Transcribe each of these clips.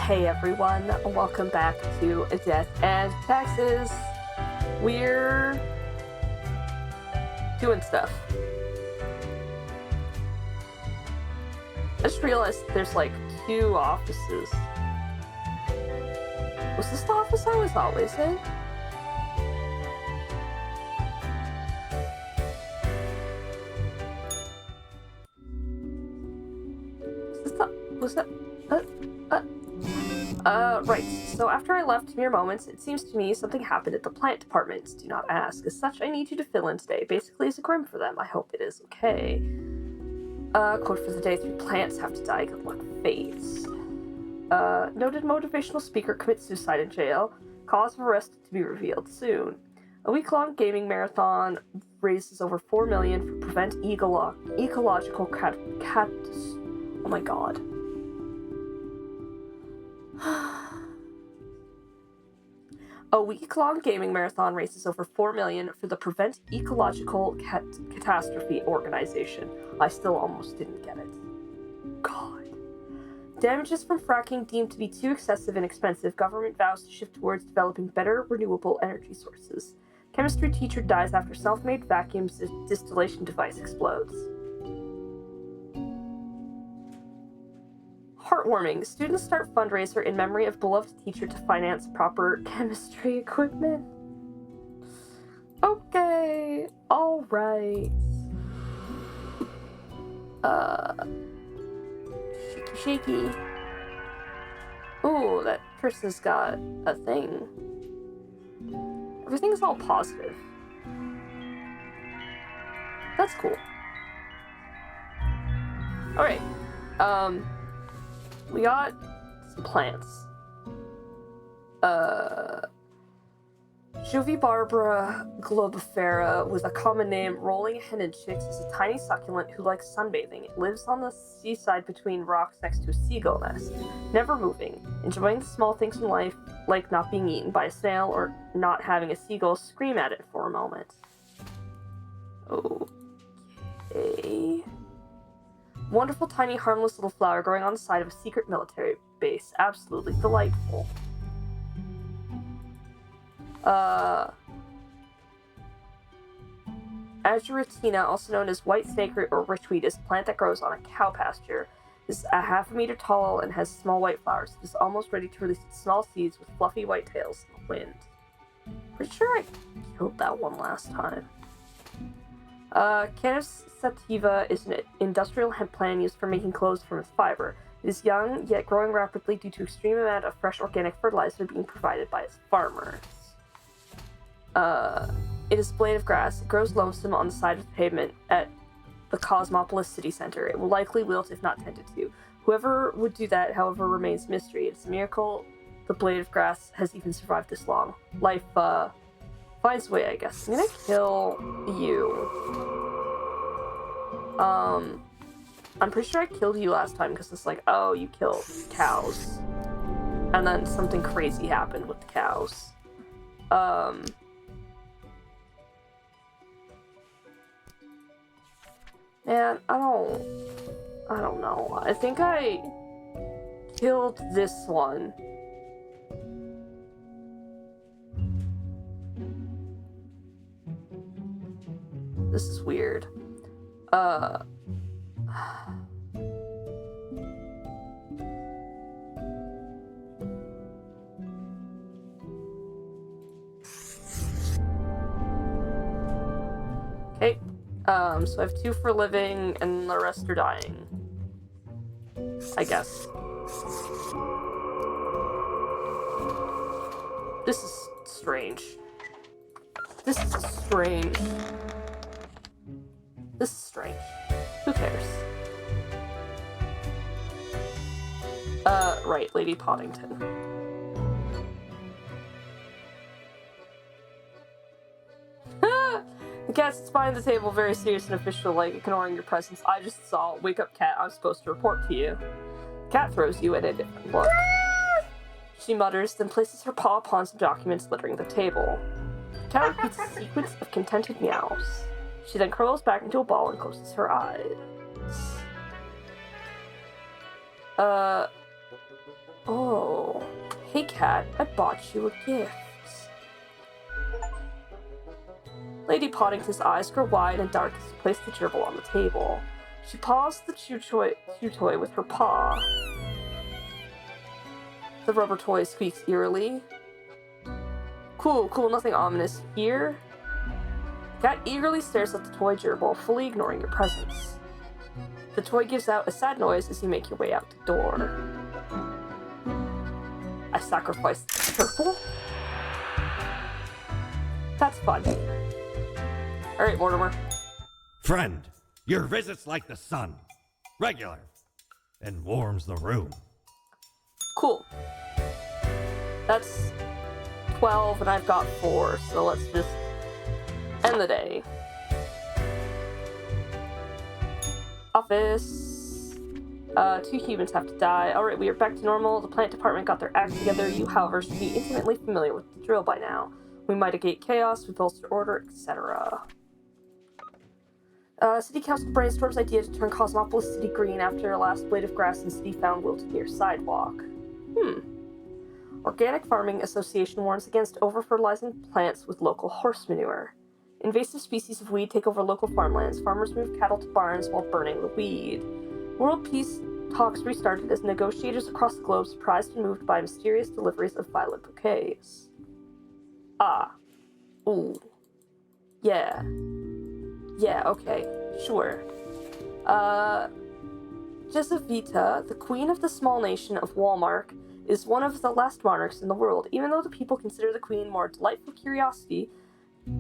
Hey everyone, welcome back to Death and Taxes. We're doing stuff. I just realized there's like 2 offices. Was this the office I was always in? Right. So after I left mere moments, it seems to me something happened at the plant department. Do not ask. As such, I need you to fill in today. Basically, as a grim for them. I hope it is okay. Quote for the day: 3 plants have to die. Good luck, fates. Noted motivational speaker commits suicide in jail. Cause of arrest to be revealed soon. A week-long gaming marathon raises over $4 million for prevent ecological oh my god. A week-long gaming marathon raises over $4 million for the Prevent Ecological Catastrophe organization. I still almost didn't get it. God. Damages from fracking deemed to be too excessive and expensive. Government vows to shift towards developing better renewable energy sources. Chemistry teacher dies after self-made vacuum distillation device explodes. Heartwarming. Students start fundraiser in memory of beloved teacher to finance proper chemistry equipment. Okay. Alright. Shaky. Ooh, that person's got a thing. Everything's all positive. That's cool. Alright. We got some plants. Juvibarbara globifera, with a common name Rolling Hen and Chicks, is a tiny succulent who likes sunbathing. It lives on the seaside between rocks next to a seagull nest, never moving, enjoying the small things in life, like not being eaten by a snail or not having a seagull scream at it for a moment. Okay. Wonderful, tiny, harmless little flower growing on the side of a secret military base. Absolutely delightful. Ageratina, also known as white snakeroot or richweed, is a plant that grows on a cow pasture. It is a half a meter tall and has small white flowers. It is almost ready to release its small seeds with fluffy white tails in the wind. Pretty sure I killed that one last time. Cannabis sativa is an industrial hemp plant used for making clothes from its fiber. It is young, yet growing rapidly due to extreme amount of fresh organic fertilizer being provided by its farmers. It is a blade of grass. It grows lonesome on the side of the pavement at the Cosmopolis city center. It will likely wilt if not tended to. Whoever would do that, however, remains mystery. It's a miracle the blade of grass has even survived this long. Life, finds a way, I guess. I'm gonna kill you. I'm pretty sure I killed you last time because it's like, oh, you killed cows. And then something crazy happened with the cows. Man, I don't know. I think I killed this one. This is weird. Okay. So I have 2 for living, and the rest are dying. I guess. This is strange. This is strange. This is strange. Who cares? Right, Lady Pawdington. The cat sits behind the table, very serious and official, like ignoring your presence. I just saw. Wake up, cat. I'm supposed to report to you. Cat throws you in a different look. She mutters, then places her paw upon some documents littering the table. The cat repeats a sequence of contented meows. She then curls back into a ball and closes her eyes. Oh. Hey, cat, I bought you a gift. Lady Pawdington's eyes grow wide and dark as she places the gerbil on the table. She paws the chew toy with her paw. The rubber toy squeaks eerily. Cool, nothing ominous here. Cat eagerly stares at the toy gerbil, fully ignoring your presence. The toy gives out a sad noise as you make your way out the door. I sacrificed the gerbil? That's fun. Alright, Mortimer. Friend, your visit's like the sun. Regular. And warms the room. Cool. That's 12 and I've got 4, so let's just end the day. Office. 2 humans have to die. Alright, we are back to normal. The plant department got their act together. You, however, should be intimately familiar with the drill by now. We mitigate chaos, we bolster order, etc. City Council brainstorms idea to turn Cosmopolis City green after a last blade of grass in city found wilted near sidewalk. Organic Farming Association warns against over-fertilizing plants with local horse manure. Invasive species of weed take over local farmlands. Farmers move cattle to barns while burning the weed. World peace talks restarted as negotiators across the globe surprised and moved by mysterious deliveries of violet bouquets. Ah. Ooh. Yeah. Yeah, okay. Sure. Jezavita, the queen of the small nation of Walmark, is one of the last monarchs in the world. Even though the people consider the queen more a delightful curiosity,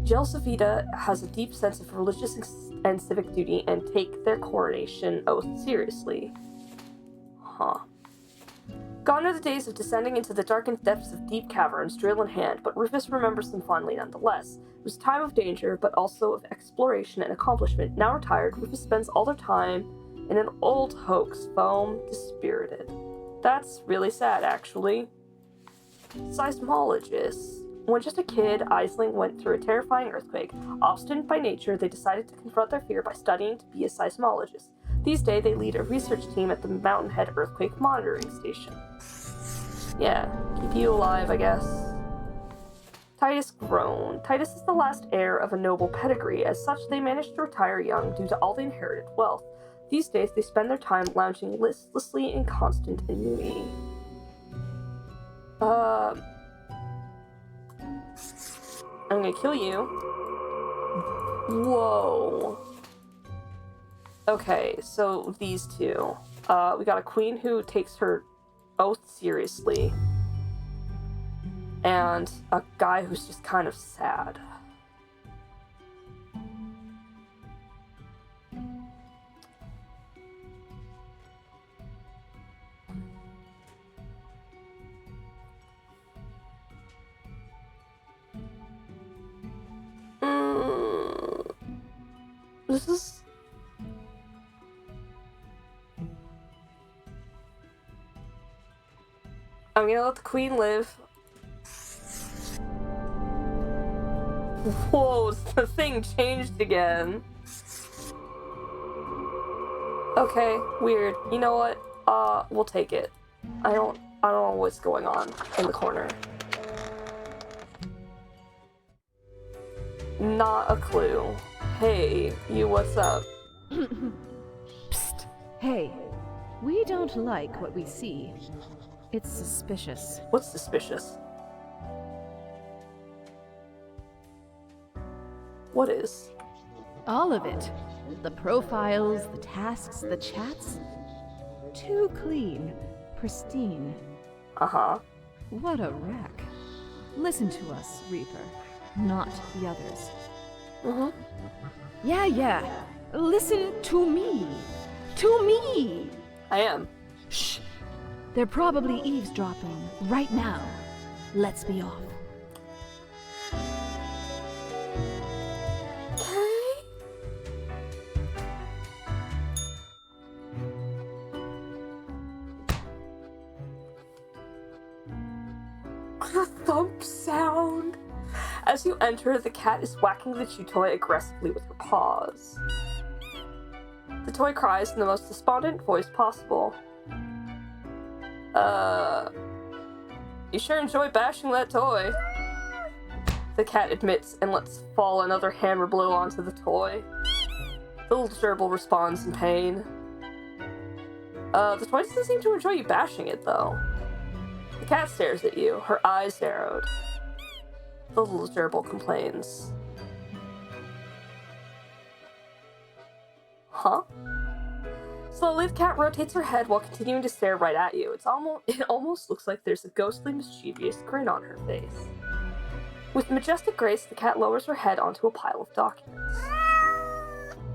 Jezavita has a deep sense of religious and civic duty and take their coronation oath seriously. Huh. Gone are the days of descending into the darkened depths of deep caverns, drill in hand, but Rufus remembers them fondly nonetheless. It was a time of danger, but also of exploration and accomplishment. Now retired, Rufus spends all their time in an old hoax, foam dispirited. That's really sad, actually. Seismologists. When just a kid, Aisling went through a terrifying earthquake. Obstinate by nature, they decided to confront their fear by studying to be a seismologist. These days, they lead a research team at the Mountainhead Earthquake Monitoring Station. Yeah, keep you alive, I guess. Titus groaned. Titus is the last heir of a noble pedigree. As such, they managed to retire young due to all the inherited wealth. These days, they spend their time lounging listlessly in constant ennui. I'm gonna kill you. Whoa. Okay, so these two. We got a queen who takes her oath seriously. And a guy who's just kind of sad. This is... I'm gonna let the queen live. Whoa, the thing changed again. Okay, weird. You know what? We'll take it. I don't know what's going on in the corner. Not a clue. Hey, you, what's up? Psst. Hey, we don't like what we see. It's suspicious. What's suspicious? What is? All of it. The profiles, the tasks, the chats. Too clean. Pristine. Uh-huh. What a wreck. Listen to us, Reaper. Not the others. Mm-hmm. Yeah. Listen to me. To me! I am. Shh. They're probably eavesdropping right now. Let's be off. The thump sound. As you enter, the cat is whacking the chew toy aggressively with her paws. The toy cries in the most despondent voice possible. You sure enjoy bashing that toy. The cat admits and lets fall another hammer blow onto the toy. The little gerbil responds in pain. The toy doesn't seem to enjoy you bashing it, though. The cat stares at you, her eyes narrowed. The little gerbil complains. Huh? Slowly, the cat rotates her head while continuing to stare right at you. It almost looks like there's a ghostly, mischievous grin on her face. With majestic grace, the cat lowers her head onto a pile of documents.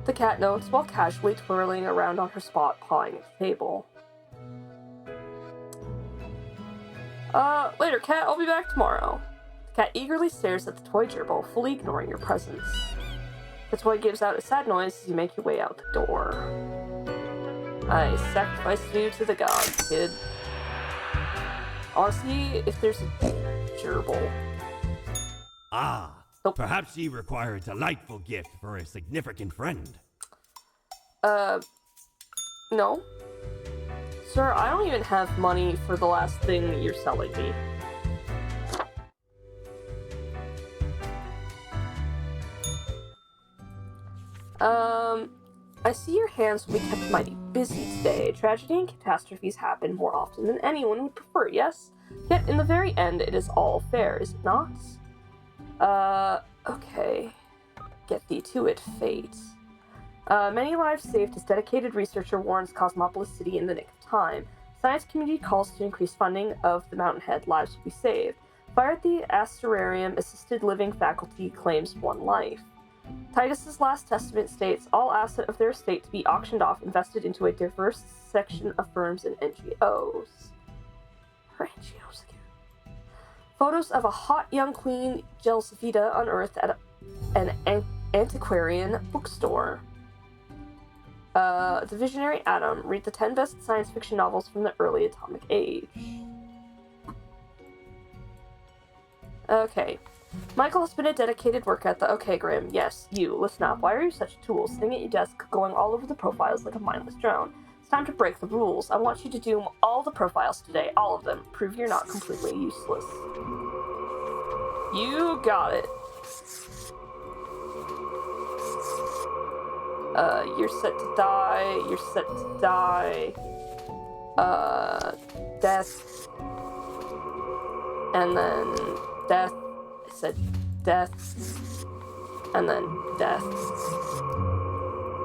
The cat notes while casually twirling around on her spot, pawing at the table. Later, cat. I'll be back tomorrow. The cat eagerly stares at the toy gerbil, fully ignoring your presence. The toy gives out a sad noise as you make your way out the door. I sacrificed you to the gods, kid. I want to see if there's a gerbil. Ah, Nope. perhaps you require a delightful gift for a significant friend. No. Sir, I don't even have money for the last thing that you're selling me. I see your hands will be kept mighty busy today. Tragedy and catastrophes happen more often than anyone would prefer, yes? Yet in the very end, it is all fair, is it not? Okay. Get thee to it, fate. Many lives saved as dedicated researcher warns Cosmopolis City in the nick of time. Science community calls to increase funding of the Mountainhead, lives will be saved. Fire at the Asterarium assisted living faculty claims one life. Titus's last testament states all asset of their estate to be auctioned off invested into a diverse section of firms and NGOs. Her NGOs again. Photos of a hot young queen, Jelsavita, unearthed at an antiquarian bookstore. The Visionary Atom. Read the 10 best science fiction novels from the early atomic age. Okay. Michael has been a dedicated worker at the... Okay, Grim. Yes, you. Listen up. Why are you such a tool? Sitting at your desk, going all over the profiles like a mindless drone. It's time to break the rules. I want you to do all the profiles today. All of them. Prove you're not completely useless. You got it. You're set to die. You're set to die. Death. And then death. I said death. And then death.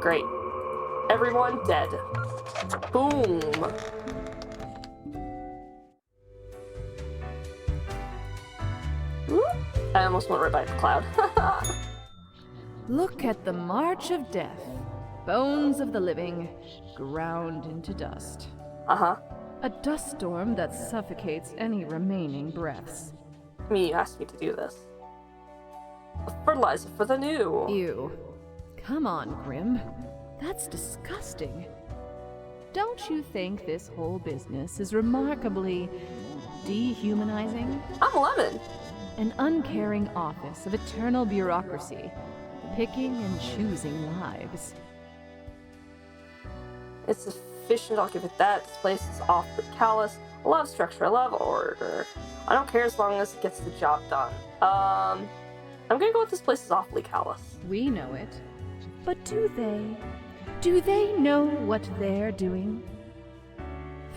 Great. Everyone dead. Boom. Whoop. I almost went right by the cloud. Look at the march of death. Bones of the living, ground into dust. Uh-huh. A dust storm that suffocates any remaining breaths. You asked me to do this. Fertilizer for the new. Ew. Come on, Grim. That's disgusting. Don't you think this whole business is remarkably dehumanizing? I'm Lemon. An uncaring office of eternal bureaucracy, picking and choosing lives. It's efficient, I'll give it that. This place is awfully callous. I love structure, I love order. I don't care as long as it gets the job done. I'm gonna go with this place is awfully callous. We know it. But do they? Do they know what they're doing?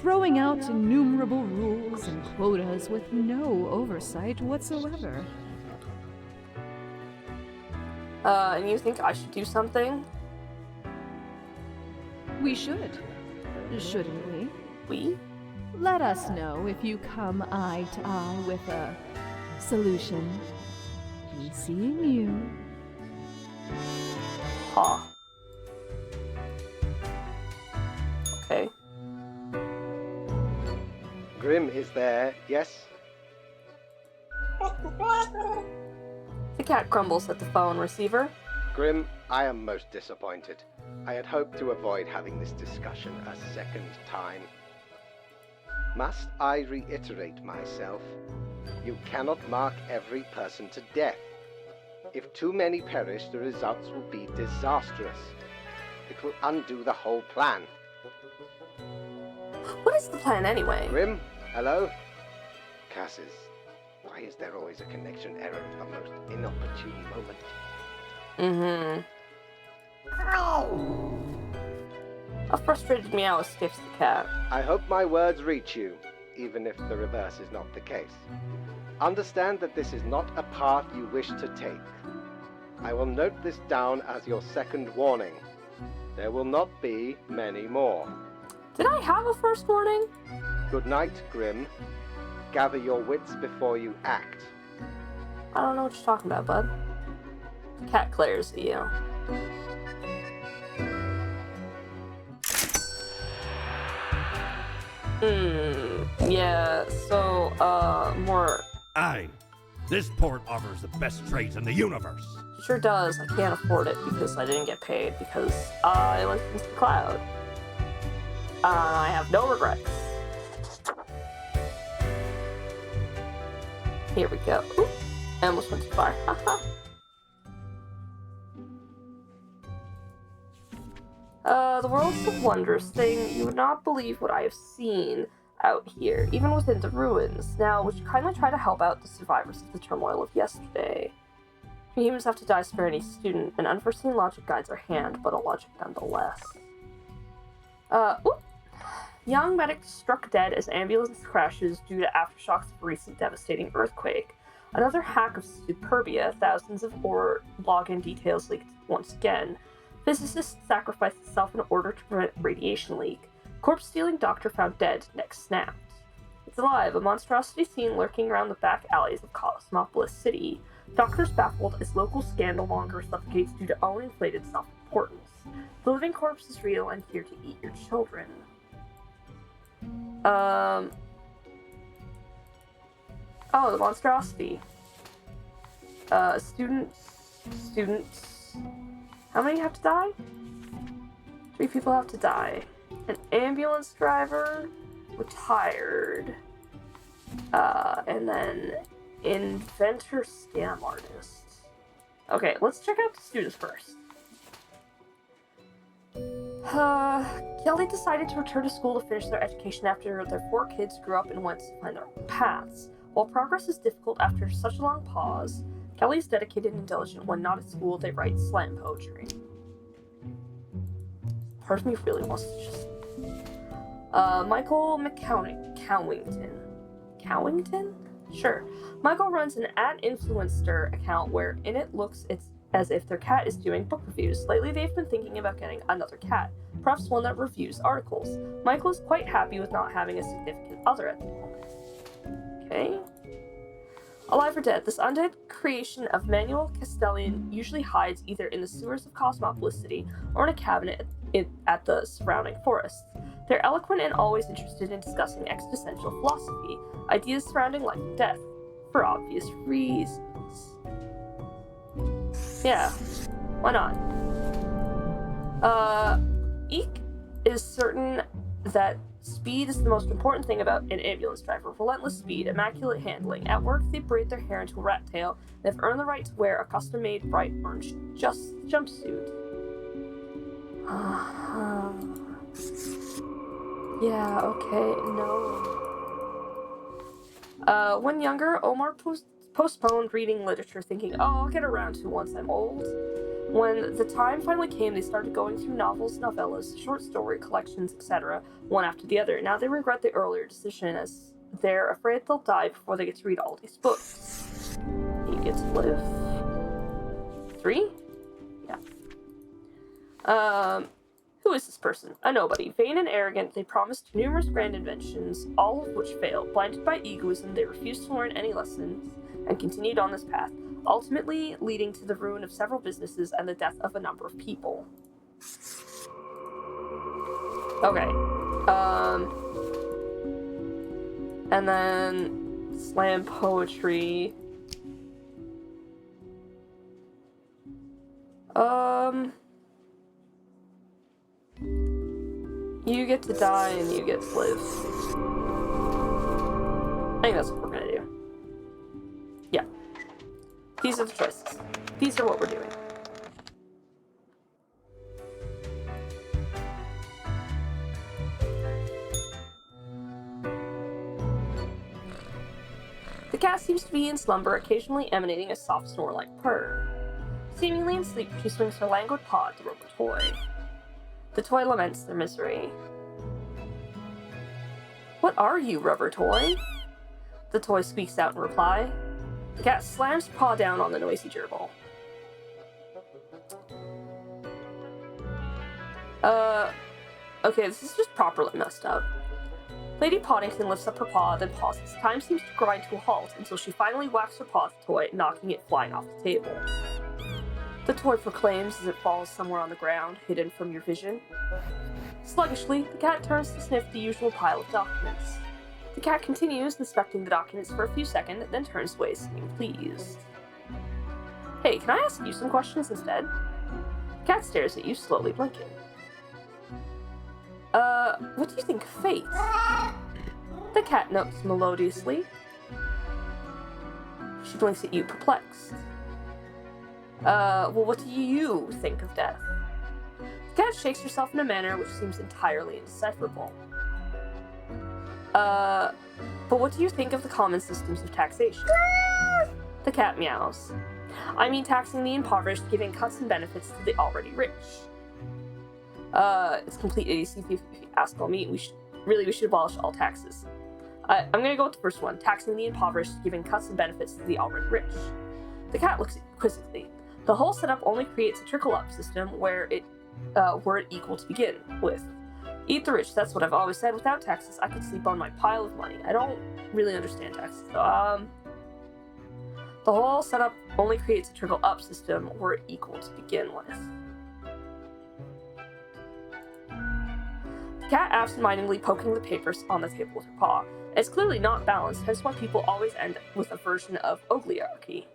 Throwing out innumerable rules and quotas with no oversight whatsoever. And you think I should do something? We should. Shouldn't we? We? Let us know if you come eye to eye with a solution. Be seeing you. Huh. Okay. Grim is there, yes? The cat grumbles at the phone receiver. Grim, I am most disappointed. I had hoped to avoid having this discussion a second time. Must I reiterate myself? You cannot mark every person to death. If too many perish, the results will be disastrous. It will undo the whole plan. What is the plan anyway? Grim, Hello? Cassis, why is there always a connection error at the most inopportune moment? A frustrated meow escapes the cat. I hope my words reach you, even if the reverse is not the case. Understand that this is not a path you wish to take. I will note this down as your second warning. There will not be many more. Did I have a first warning? Good night, Grim. Gather your wits before you act. I don't know what you're talking about, bud. The cat glares at you. Yeah, so, more... Aye, this port offers the best trades in the universe. Sure does. I can't afford it because I didn't get paid because I went into the cloud. I have no regrets. Here we go. Oop, I almost went too far. The world's a wondrous thing. You would not believe what I have seen out here, even within the ruins. Now, would you kindly try to help out the survivors of the turmoil of yesterday? Humans have to die to spare any student. An unforeseen logic guides our hand, but a logic nonetheless. Oop. Young medic struck dead as ambulance crashes due to aftershocks of recent devastating earthquake. Another hack of Superbia, thousands of login details leaked once again. Physicist sacrificed itself in order to prevent radiation leak. Corpse-stealing doctor found dead, neck snapped. It's alive, a monstrosity seen lurking around the back alleys of Cosmopolis City. Doctors baffled as local scandalmonger suffocates due to own inflated self-importance. The living corpse is real and here to eat your children. Oh, the monstrosity. Students. How many have to die? 3 people have to die. An ambulance driver, retired, and then inventor scam artist. Okay, let's check out the students first. Kelly decided to return to school to finish their education after their 4 kids grew up and went to find their own paths. While progress is difficult after such a long pause, Kelly is dedicated and diligent. When not at school, they write slam poetry. Part of me really wants to just... Michael Cowington? Sure. Michael runs an @influencer account where in it looks as if their cat is doing book reviews. Lately, they've been thinking about getting another cat, perhaps one that reviews articles. Michael is quite happy with not having a significant other at the moment. Okay. Alive or dead, this undead creation of Manuel Castellian usually hides either in the sewers of Cosmopolis City or in a cabinet at the surrounding forests. They're eloquent and always interested in discussing existential philosophy, ideas surrounding life and death, for obvious reasons. Yeah, why not? Eek is certain that speed is the most important thing about an ambulance driver. Relentless speed, immaculate handling. At work, they braid their hair into a rat tail and have earned the right to wear a custom-made bright orange jumpsuit. Yeah, okay, no. When younger, Omar postponed reading literature, thinking, oh, I'll get around to once I'm old. When the time finally came, they started going through novels, novellas, short story collections, etc., one after the other. Now they regret the earlier decision, as they're afraid they'll die before they get to read all these books. You get to live 3? Yeah. Who is this person? A nobody. Vain and arrogant, they promised numerous grand inventions, all of which failed. Blinded by egoism, they refused to learn any lessons and continued on this path, ultimately leading to the ruin of several businesses and the death of a number of people. Okay. And then slam poetry. You get to die and you get to live. I think that's what we're gonna do. Yeah. These are the choices. These are what we're doing. The cat seems to be in slumber, occasionally emanating a soft snore-like purr. Seemingly in sleep, she swings her languid paw at the rubber toy. The toy laments their misery. "What are you, rubber toy?" The toy squeaks out in reply. The cat slams her paw down on the noisy gerbil. Okay, this is just properly messed up. Lady Pawdington lifts up her paw, then pauses. Time seems to grind to a halt until she finally whacks her paw at the toy, knocking it flying off the table. The toy proclaims as it falls somewhere on the ground, hidden from your vision. Sluggishly, the cat turns to sniff the usual pile of documents. The cat continues inspecting the documents for a few seconds, then turns away, seeming pleased. "Hey, can I ask you some questions instead?" The cat stares at you, slowly blinking. What do you think of fate?" The cat notes melodiously. She blinks at you, perplexed. Well, what do you think of death?" The cat shakes herself in a manner which seems entirely indecipherable. But what do you think of the common systems of taxation?" The cat meows. "I mean taxing the impoverished, giving cuts and benefits to the already rich." It's complete idiocy if you ask all me. We should abolish all taxes. I'm gonna go with the first one. Taxing the impoverished, giving cuts and benefits to the already rich. The cat looks at you quizzically. The whole setup only creates a trickle-up system were it equal to begin with. Eat the rich, that's what I've always said. Without taxes, I could sleep on my pile of money. I don't really understand taxes, though. The whole setup only creates a trickle-up system were it equal to begin with. The cat absentmindedly poking the papers on the table with her paw. It's clearly not balanced, hence why people always end with a version of oligarchy.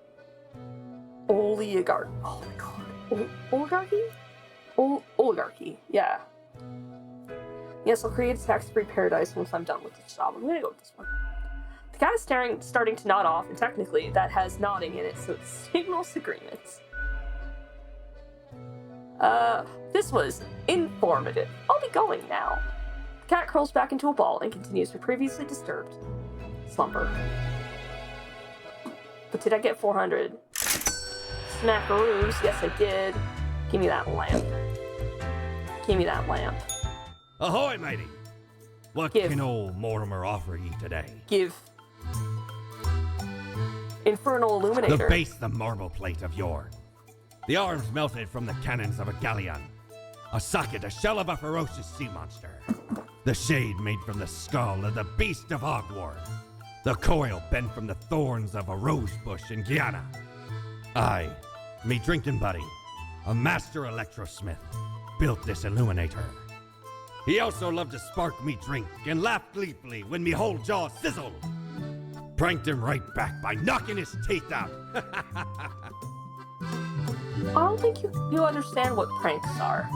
Oligarchy. Oh my god. Oligarchy? Oligarchy, yeah. Yes, I'll create a tax-free paradise once I'm done with this job. I'm gonna go with this one. The cat is starting to nod off, and technically that has nodding in it, so it signals agreement. This was informative. I'll be going now. The cat curls back into a ball and continues her previously disturbed slumber. But did I get 400? Smackaroos, yes I did. Give me that lamp. Give me that lamp. Ahoy, matey! What Give. can old Mortimer offer ye today? Give. Infernal Illuminator. The base, the marble plate of yore. The arms melted from the cannons of a galleon. A socket, a shell of a ferocious sea monster. The shade made from the skull of the beast of Hogwarts. The coil bent from the thorns of a rose bush in Guyana. I, me drinking buddy, a master electrosmith, built this illuminator. He also loved to spark me drink and laughed gleefully when me whole jaw sizzled. Pranked him right back by knocking his teeth out. I don't think you understand what pranks are.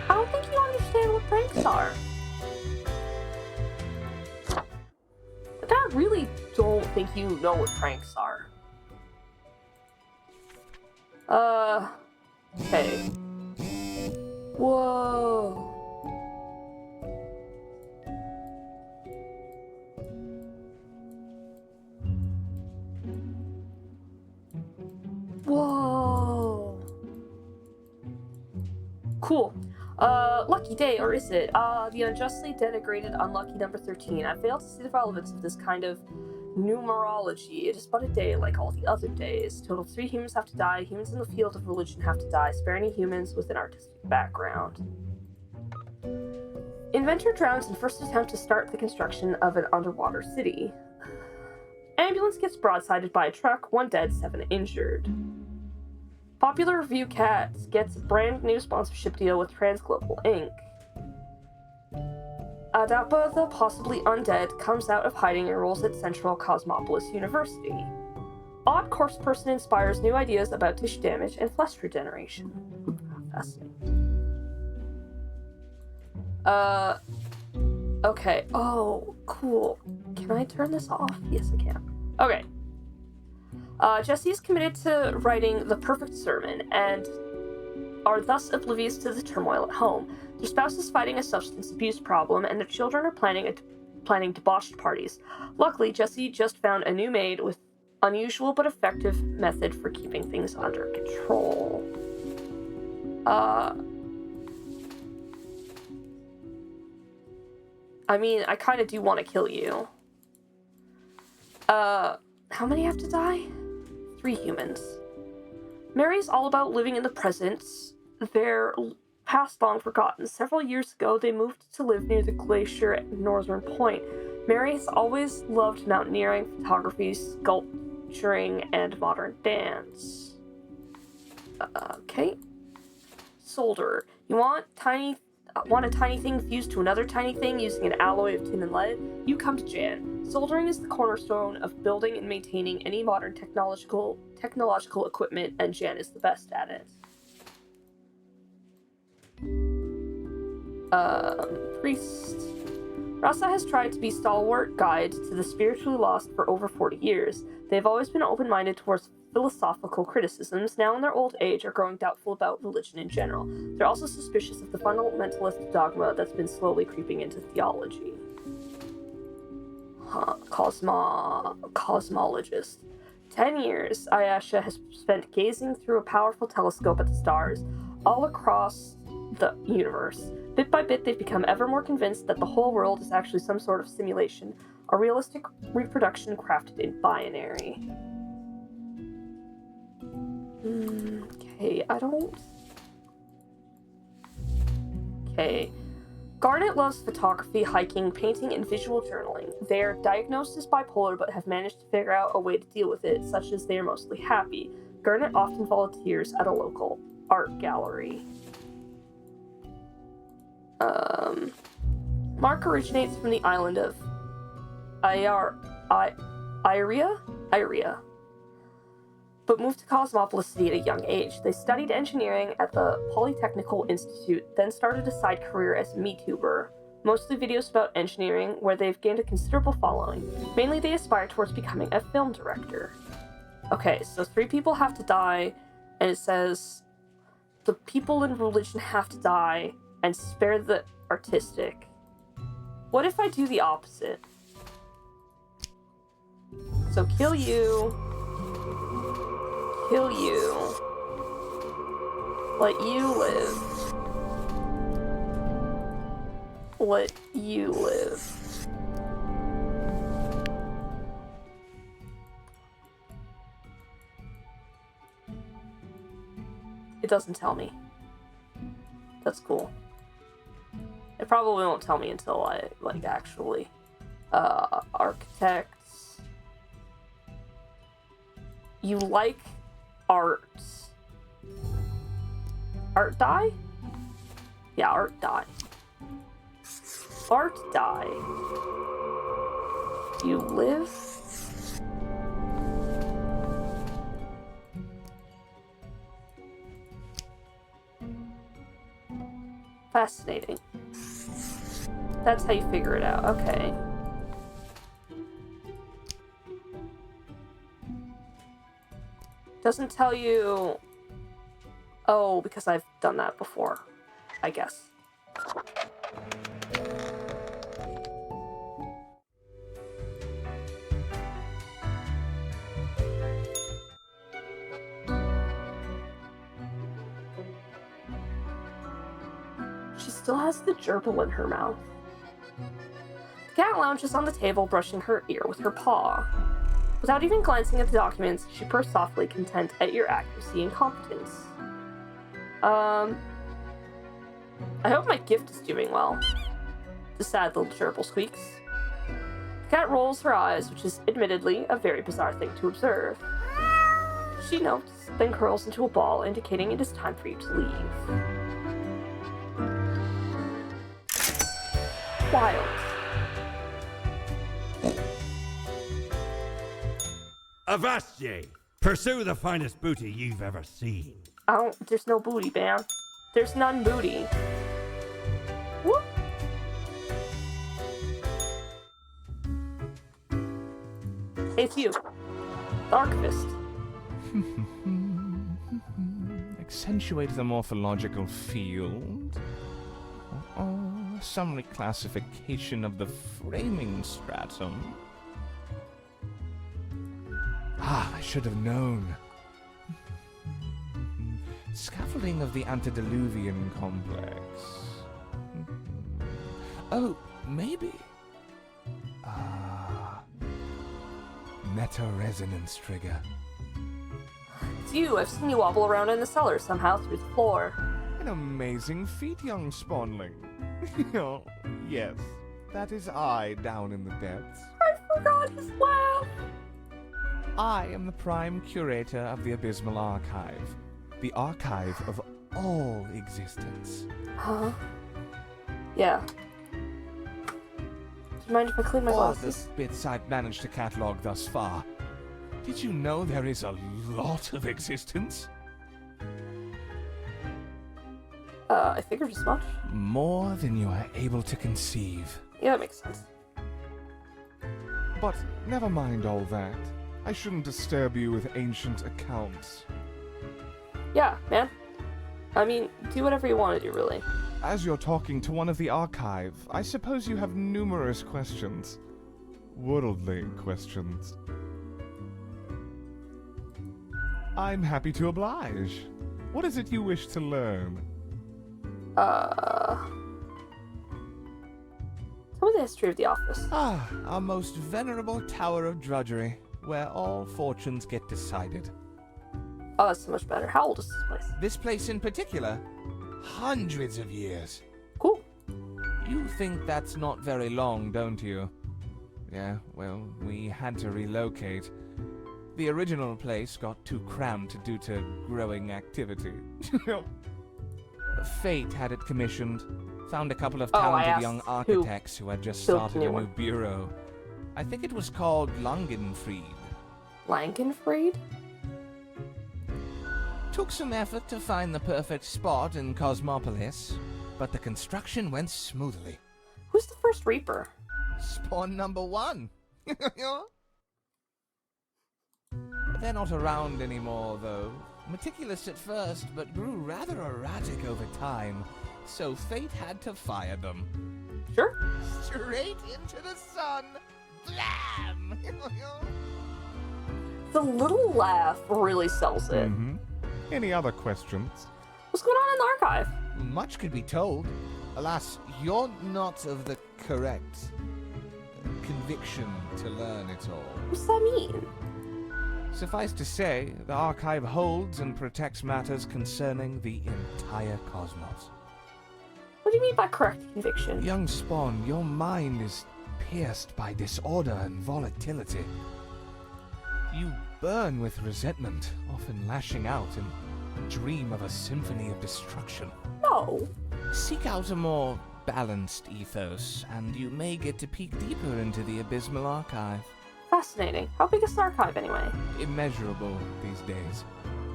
I don't think you understand what pranks are. Like, I really don't think you know what pranks are. Okay. Whoa. Whoa. Cool. Lucky day, or is it? The unjustly denigrated unlucky number 13. I failed to see the relevance of this kind of numerology. It is but a day like all the other days. Total 3 humans have to die. Humans in the field of religion have to die. Spare any humans with an artistic background. Inventor drowns in first attempt to start the construction of an underwater city. Ambulance gets broadsided by a truck. 1 dead, 7 injured. Popular Review Cats gets a brand new sponsorship deal with Transglobal Inc. Adapa, the possibly undead, comes out of hiding and rolls at Central Cosmopolis University. Odd corpse person inspires new ideas about tissue damage and flesh regeneration. Fascinating. Okay. Oh, cool. Can I turn this off? Yes, I can. Okay. Jesse is committed to writing the perfect sermon and are thus oblivious to the turmoil at home. Their spouse is fighting a substance abuse problem, and their children are planning planning debauched parties. Luckily, Jesse just found a new maid with unusual but effective method for keeping things under control. I mean, I kind of do want to kill you. How many have to die? 3 humans. Mary's all about living in the present. They're past long forgotten. Several years ago, they moved to live near the glacier at Northern Point. Mary has always loved mountaineering, photography, sculpturing, and modern dance. Okay. Solder. You want a tiny thing fused to another tiny thing using an alloy of tin and lead? You come to Jan. Soldering is the cornerstone of building and maintaining any modern technological equipment, and Jan is the best at it. Priest. Rasa has tried to be stalwart guide to the spiritually lost for over 40 years. They've always been open-minded towards philosophical criticisms, now in their old age are growing doubtful about religion in general. They're also suspicious of the fundamentalist dogma that's been slowly creeping into theology. Cosmologist. 10 years, Ayesha has spent gazing through a powerful telescope at the stars all across the universe. Bit by bit, they've become ever more convinced that the whole world is actually some sort of simulation, a realistic reproduction crafted in binary. Okay, Garnet loves photography, hiking, painting, and visual journaling. They are diagnosed as bipolar but have managed to figure out a way to deal with it, such as they are mostly happy. Garnet often volunteers at a local art gallery. Mark originates from the island of Iria, but moved to Cosmopolis City at a young age. They studied engineering at the Polytechnical Institute, then started a side career as a MeTuber, mostly videos about engineering, where they've gained a considerable following. Mainly they aspire towards becoming a film director. Okay, so 3 people have to die, and it says the people in religion have to die and spare the artistic. What if I do the opposite? So kill you. Kill you. Let you live. Let you live. It doesn't tell me. That's cool. It probably won't tell me until I, actually. Architects. You like art. Art die? Yeah, art die. Art die. You live? Fascinating. That's how you figure it out. Okay. Doesn't tell you... Oh, because I've done that before, I guess. She still has the gerbil in her mouth. The cat lounges on the table, brushing her ear with her paw. Without even glancing at the documents, she purrs softly, content at your accuracy and competence. I hope my gift is doing well. The sad little gerbil squeaks. The cat rolls her eyes, which is admittedly a very bizarre thing to observe. She notes, then curls into a ball, indicating it is time for you to leave. Wild. Avast ye! Pursue the finest booty you've ever seen. There's no booty, man. There's none booty. Whoop. Hey, it's you. The archivist. Accentuate the morphological field. some reclassification of the framing stratum. I should have known. Scaffolding of the antediluvian complex. Oh, maybe. Meta-resonance trigger. It's you. I've seen you wobble around in the cellar somehow through the floor. An amazing feat, young spawnling. Oh, yes, that is I down in the depths. I forgot his laugh. I am the prime curator of the Abysmal Archive. The archive of all existence. Huh? Yeah. Do you mind if I clean my All glasses? the bits I've managed to catalog thus far. Did you know there is a lot of existence? I figured as much. More than you are able to conceive. Yeah, that makes sense. But never mind all that. I shouldn't disturb you with ancient accounts. Yeah, man. I mean, do whatever you want to do, really. As you're talking to one of the archive, I suppose you have numerous questions. Worldly questions. I'm happy to oblige. What is it you wish to learn? Tell me the history of the office. Our most venerable tower of drudgery, where all fortunes get decided. Oh, that's so much better. How old is this place? This place in particular, hundreds of years. Cool. You think that's not very long, don't you? Yeah, well, we had to relocate. The original place got too cramped due to growing activity. Fate had it commissioned. Found a couple of I talented asked young who architects who had just built started the a new new one. bureau. I think it was called Langenfried. Langenfried? Took some effort to find the perfect spot in Cosmopolis, but the construction went smoothly. Who's the first Reaper? Spawn number 1. They're not around anymore, though. Meticulous at first, but grew rather erratic over time, so fate had to fire them. Sure. Straight into the sun! Blam! The little laugh really sells it. Mm-hmm. Any other questions? What's going on in the archive? Much could be told. Alas, you're not of the correct conviction to learn it all. What's that mean? Suffice to say, the archive holds and protects matters concerning the entire cosmos. What do you mean by correct conviction? Young Spawn, your mind is pierced by disorder and volatility. You burn with resentment, often lashing out and dream of a symphony of destruction. No. Seek out a more balanced ethos, and you may get to peek deeper into the Abysmal Archive. Fascinating. How big is the archive anyway? Immeasurable these days.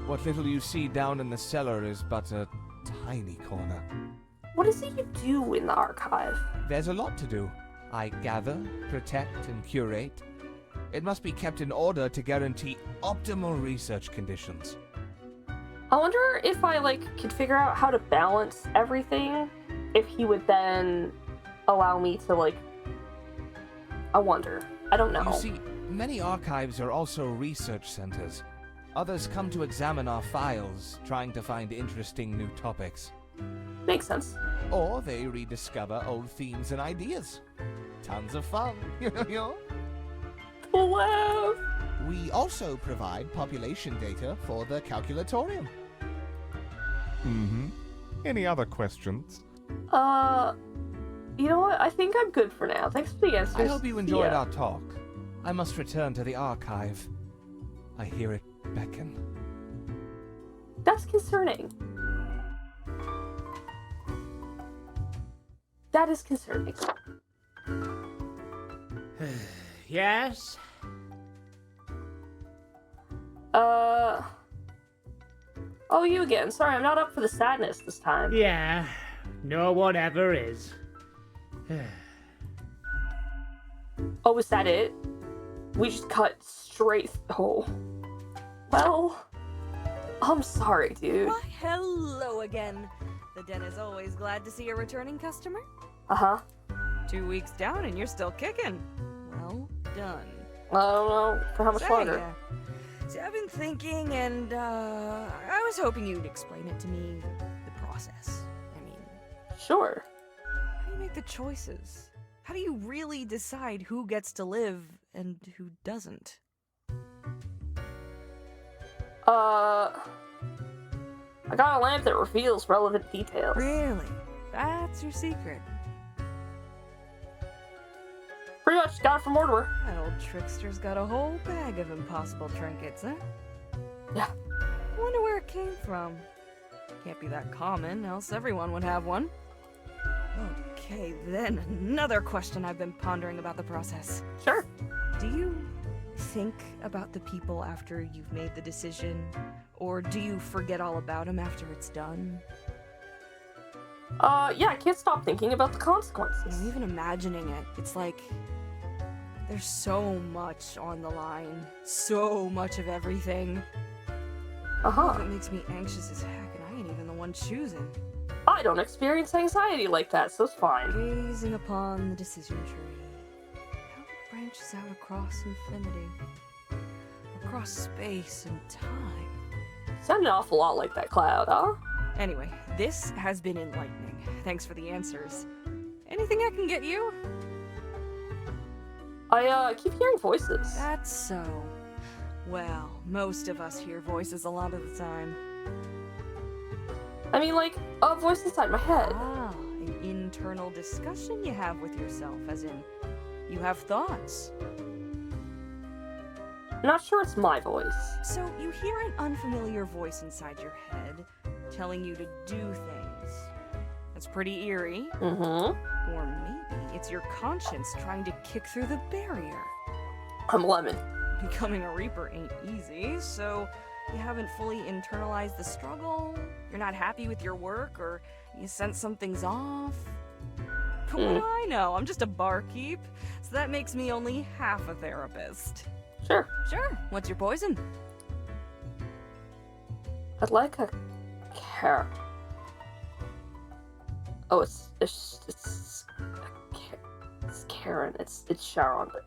What little you see down in the cellar is but a tiny corner. What is it you do in the archive? There's a lot to do. I gather, protect, and curate. It must be kept in order to guarantee optimal research conditions. I wonder if I, could figure out how to balance everything, if he would then allow me to, I wonder. I don't know. You see, many archives are also research centers. Others come to examine our files, trying to find interesting new topics. Makes sense. Or they rediscover old themes and ideas. Tons of fun, Laugh. We also provide population data for the calculatorium. Mm-hmm. Any other questions? You know what? I think I'm good for now. Thanks for the answers. I hope you enjoyed Yeah. our talk. I must return to the archive. I hear it beckon. That's concerning. That is concerning. Yes? Oh, you again. Sorry, I'm not up for the sadness this time. Yeah, no one ever is. Oh, was that it? We just cut straight. Oh. Well, I'm sorry, dude. Why, hello again. The den is always glad to see a returning customer. Uh-huh. 2 weeks down and you're still kicking. Well done. I don't know for how much Say, longer. See, I've been thinking, and I was hoping you'd explain it to me, the process. I mean, Sure. how do you make the choices? How do you really decide who gets to live and who doesn't? I got a lamp that reveals relevant details. Really? That's your secret? Pretty much got it from Mortimer. That old trickster's got a whole bag of impossible trinkets, huh? Yeah. I wonder where it came from. Can't be that common, else everyone would have one. Okay, then another question I've been pondering about the process. Sure. Do you think about the people after you've made the decision? Or do you forget all about them after it's done? Yeah, I can't stop thinking about the You consequences. know, even imagining it, it's like there's so much on the line. So much of everything. Uh-huh. It makes me anxious as heck, and I ain't even the one choosing. I don't experience anxiety like that, so it's fine. Gazing upon the decision tree, how it branches out across infinity, across space and time. Sound an awful lot like that cloud, huh? Anyway, this has been enlightening. Thanks for the answers. Anything I can get you? I keep hearing voices. That's so. Well, most of us hear voices a lot of the time. I mean, like, a voice inside my head. Ah, an internal discussion you have with yourself, as in, you have thoughts. I'm not sure it's my voice. So you hear an unfamiliar voice inside your head telling you to do things. That's pretty eerie. Mm-hmm. Or maybe it's your conscience trying to kick through the barrier. I'm Lemon. Becoming a Reaper ain't easy, so you haven't fully internalized the struggle, you're not happy with your work, or you sense something's off. But what do I know? I'm just a barkeep, so that makes me only half a therapist. Sure. Sure, what's your poison? I'd like a Oh, it's Karen. It's Sharon, but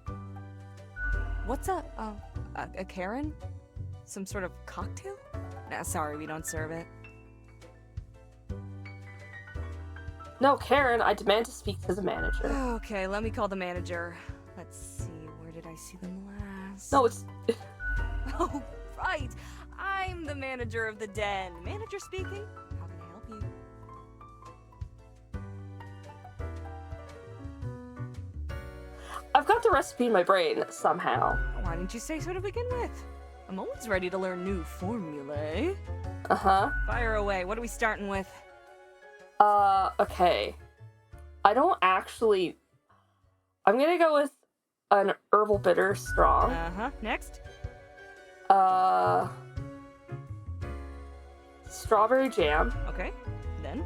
What's a Karen? Some sort of cocktail? Nah, sorry, we don't serve it. no, Karen. I demand to speak to the manager. Okay, let me call the manager. Let's see, where did I see them last? No, it's Oh, right! I'm the manager of the den. Manager speaking. How can I help you? I've got the recipe in my brain somehow. Why didn't you say so to begin with? I'm always ready to learn new formulae. Uh-huh. Fire away. What are we starting with? Okay. I don't actually... I'm gonna go with an herbal bitter strong. Next. Strawberry jam. Okay. Then.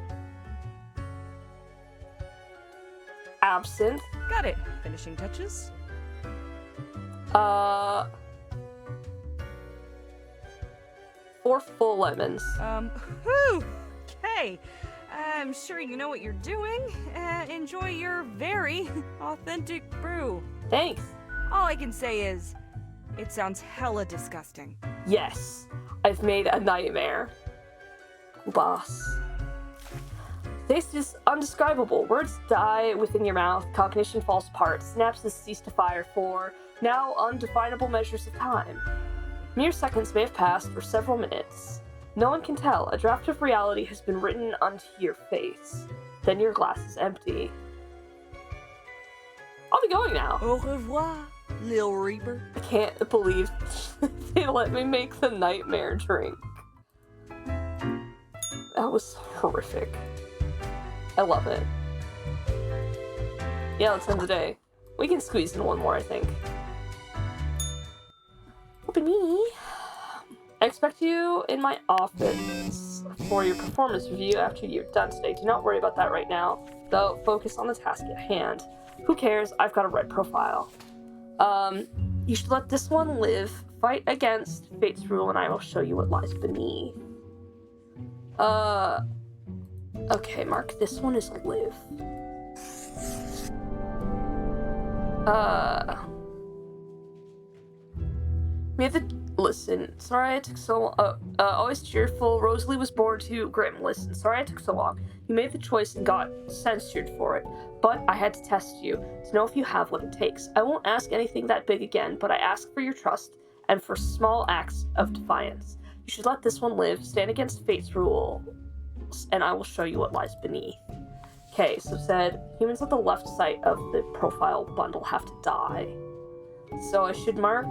Absinthe. Got it. Finishing touches. 4 full lemons. Whew. Okay. I'm sure you know what you're doing. Enjoy your very authentic brew. Thanks. All I can say is, it sounds hella disgusting. Yes, I've made a nightmare. Boss. Taste is undescribable. Words die within your mouth, cognition falls apart, synapses cease to fire for now undefinable measures of time. Mere seconds may have passed for several minutes. No one can tell. A draft of reality has been written onto your face. Then your glass is empty. I'll be going now. Au revoir, Lil Reaper. I can't believe they let me make the nightmare drink. That was horrific. I love it. Yeah, let's end the day. We can squeeze in one more, I think. Open me. I expect you in my office for your performance review after you're done today. Do not worry about that right now, though. Focus on the task at hand. Who cares? I've got a red profile. You should let this one live. Fight against fate's rule, and I will show you what lies beneath. Okay, Mark, this one is live. Listen, sorry I took so long. Always cheerful, Rosalie was born too grim. Listen, sorry I took so long. You made the choice and got censored for it, but I had to test you to know if you have what it takes. I won't ask anything that big again, but I ask for your trust and for small acts of defiance. You should let this one live, stand against fate's rules, and I will show you what lies beneath. Okay, so said, humans at the left side of the profile bundle have to die. So I should mark...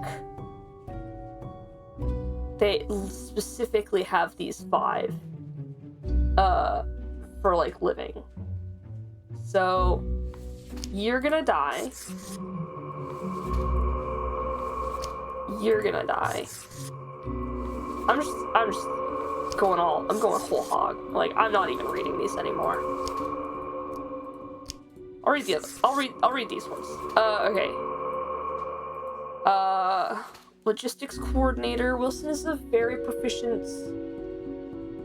They specifically have these 5 for like living. So you're gonna die. You're gonna die. I'm just going I'm going whole hog. Like, I'm not even reading these anymore. I'll read the other. I'll read these ones. Okay. Logistics coordinator. Wilson is a very proficient...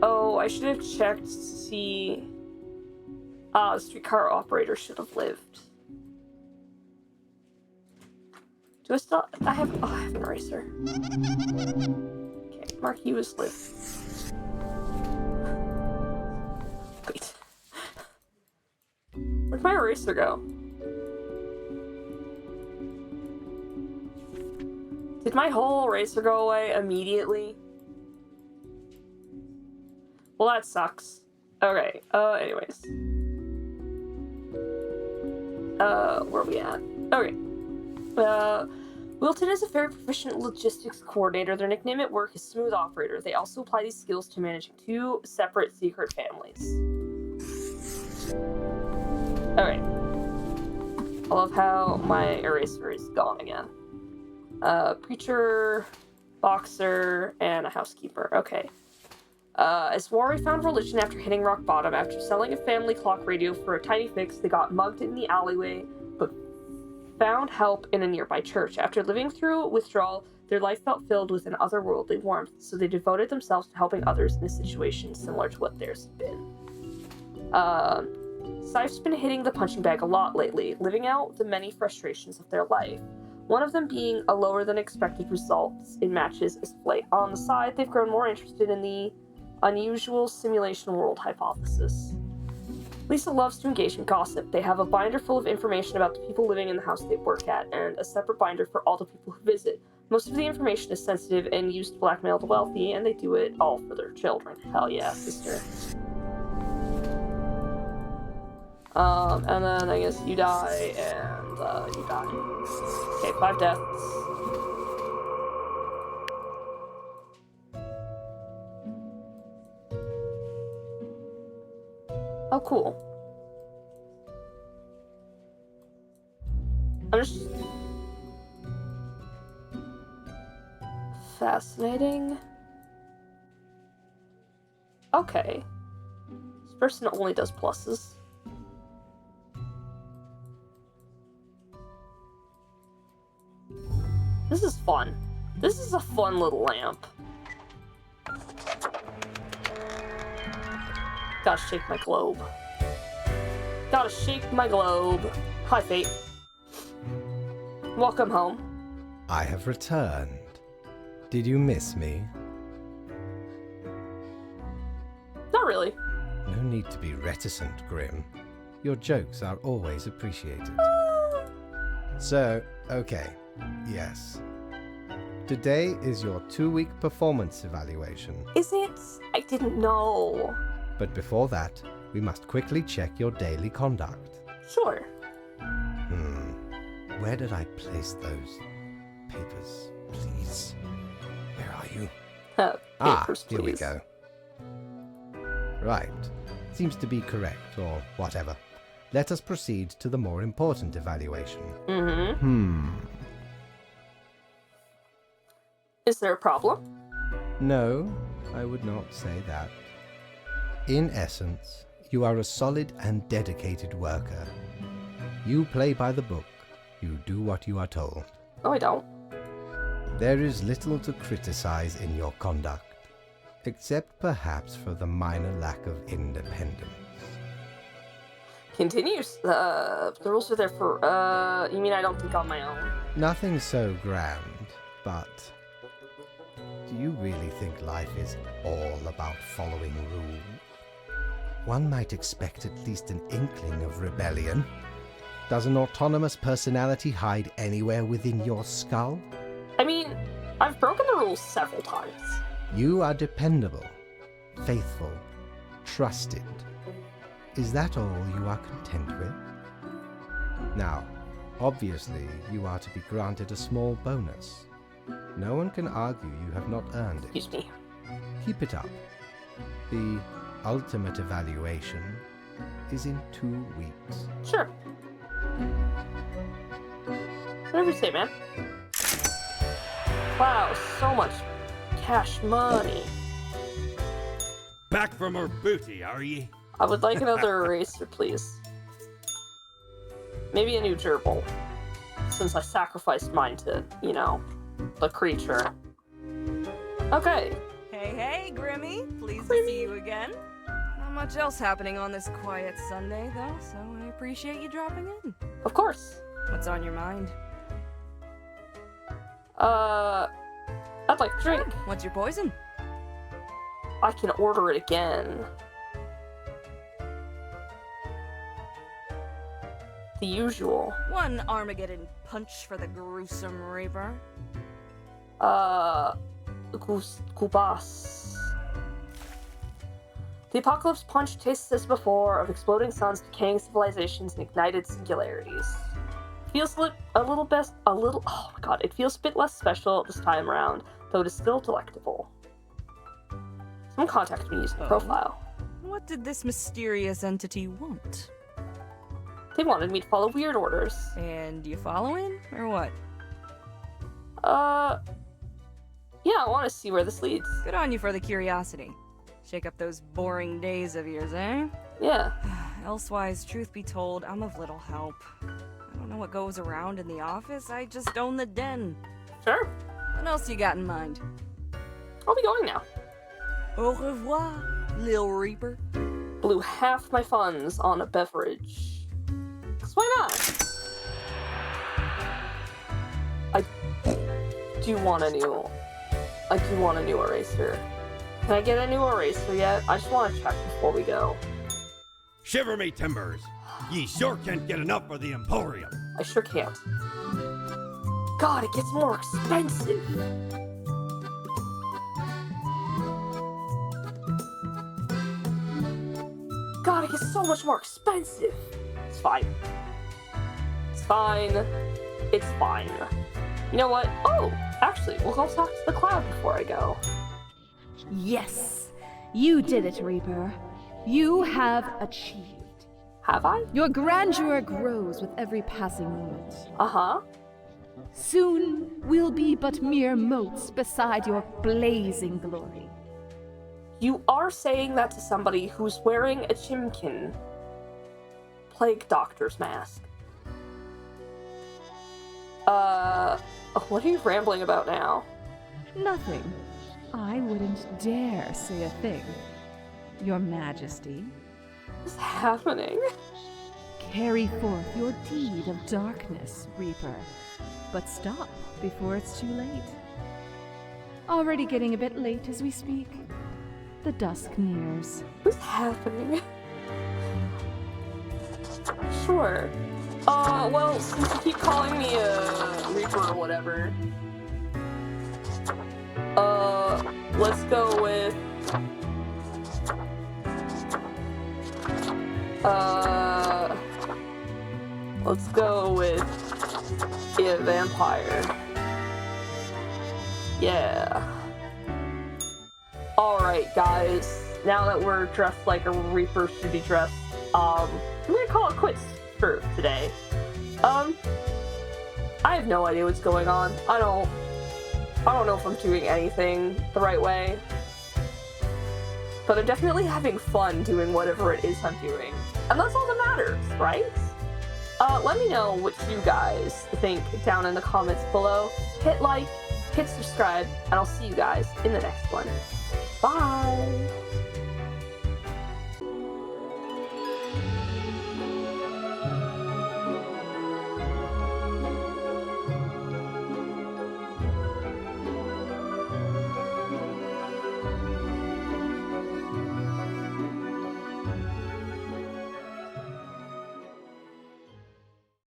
Oh, I should have checked to see... the streetcar operator should have lived. Do I still... I have an eraser. Okay, mark you as lived. Wait. Where'd my eraser go? Did my whole eraser go away immediately? Well, that sucks. Okay, anyways. Where are we at? Okay. Wilton is a very proficient logistics coordinator. Their nickname at work is Smooth Operator. They also apply these skills to managing 2 separate secret families. Okay. I love how my eraser is gone again. Preacher, boxer, and a housekeeper. Okay. As Wari found religion after hitting rock bottom, after selling a family clock radio for a tiny fix, they got mugged in the alleyway, but found help in a nearby church. After living through withdrawal, their life felt filled with an otherworldly warmth, so they devoted themselves to helping others in a situation similar to what theirs had been. Sife's been hitting the punching bag a lot lately, living out the many frustrations of their life. One of them being a lower than expected results in matches as of late. On the side, they've grown more interested in the unusual simulation world hypothesis. Lisa loves to engage in gossip. They have a binder full of information about the people living in the house they work at, and a separate binder for all the people who visit. Most of the information is sensitive and used to blackmail the wealthy, and they do it all for their children. Hell yeah, sister. And then I guess you die, and you die. Okay, 5 deaths. Oh, cool. I'm just... Fascinating. Okay. This person only does pluses. This is fun. This is a fun little lamp. Gotta shake my globe. Gotta shake my globe. Hi, Fate. Welcome home. I have returned. Did you miss me? Not really. No need to be reticent, Grim. Your jokes are always appreciated. So, okay. Yes. Today is your 2-week performance evaluation. Is it? I didn't know. But before that, we must quickly check your daily conduct. Sure. Where did I place those papers, please? Where are you? Papers, here we please. go. Right. Seems to be correct, or whatever. Let us proceed to the more important evaluation. Is there a problem? No, I would not say that. In essence, you are a solid and dedicated worker. You play by the book. You do what you are told. No, I don't. There is little to criticize in your conduct, except perhaps for the minor lack of independence. Continues. The rules are there for, you mean I don't think on my own? Nothing so grand, but do you really think life is all about following rules? One might expect at least an inkling of rebellion. Does an autonomous personality hide anywhere within your skull? I mean, I've broken the rules several times. You are dependable, faithful, trusted. Is that all you are content with? Now, obviously, you are to be granted a small bonus. No one can argue you have not earned it. Excuse me. Keep it up. The ultimate evaluation is in 2 weeks. Sure. Whatever you say, man. Wow, so much cash money. Back from her booty, are ye? I would like another eraser, please. Maybe a new gerbil. Since I sacrificed mine to, you know, the creature. Okay. Hey, Grimmy. Pleased to see you again. Not much else happening on this quiet Sunday, though, so I appreciate you dropping in. Of course. What's on your mind? I'd like a drink. What's your poison? I can order it again. The usual. One Armageddon punch for the gruesome Reaper. Kubas. The Apocalypse Punch tastes as before of exploding suns, decaying civilizations, and ignited singularities. Feels a little. Oh my god! It feels a bit less special this time around, though it is still delectable. Someone contacted me using the profile. What did this mysterious entity want? They wanted me to follow weird orders. And you following, or what? Yeah, I want to see where this leads. Good on you for the curiosity. Shake up those boring days of yours, eh? Yeah. Elsewise, truth be told, I'm of little help. I don't know what goes around in the office, I just own the den. Sure. What else you got in mind? I'll be going now. Au revoir, Lil Reaper. Blew half my funds on a beverage. 'Cause why not? I do want a new eraser. Can I get a new eraser yet? I just want to check before we go. Shiver me timbers. Ye sure can't get enough for the Emporium. I sure can't. God, it gets more expensive. God, it gets so much more expensive. It's fine. It's fine. It's fine. You know what? Oh, actually, we'll go talk to the cloud before I go. Yes, you did it, Reaper. You have achieved. Have I? Your grandeur grows with every passing moment. Uh-huh. Soon we'll be but mere motes beside your blazing glory. You are saying that to somebody who's wearing a Chimkin plague doctor's mask. What are you rambling about now? Nothing. I wouldn't dare say a thing. Your Majesty, What's happening? carry forth your deed of darkness, Reaper. But stop before it's too late. Already getting a bit late as we speak. The dusk nears. What's happening? Sure. Well, since you keep calling me a Reaper or whatever, let's go with, a vampire. Yeah. Alright, guys. Now that we're dressed like a Reaper should be dressed, I'm gonna call it quits for today. I have no idea what's going on. I don't know if I'm doing anything the right way. But I'm definitely having fun doing whatever it is I'm doing. And that's all that matters, right? Let me know what you guys think down in the comments below. Hit like, hit subscribe, and I'll see you guys in the next one. Bye!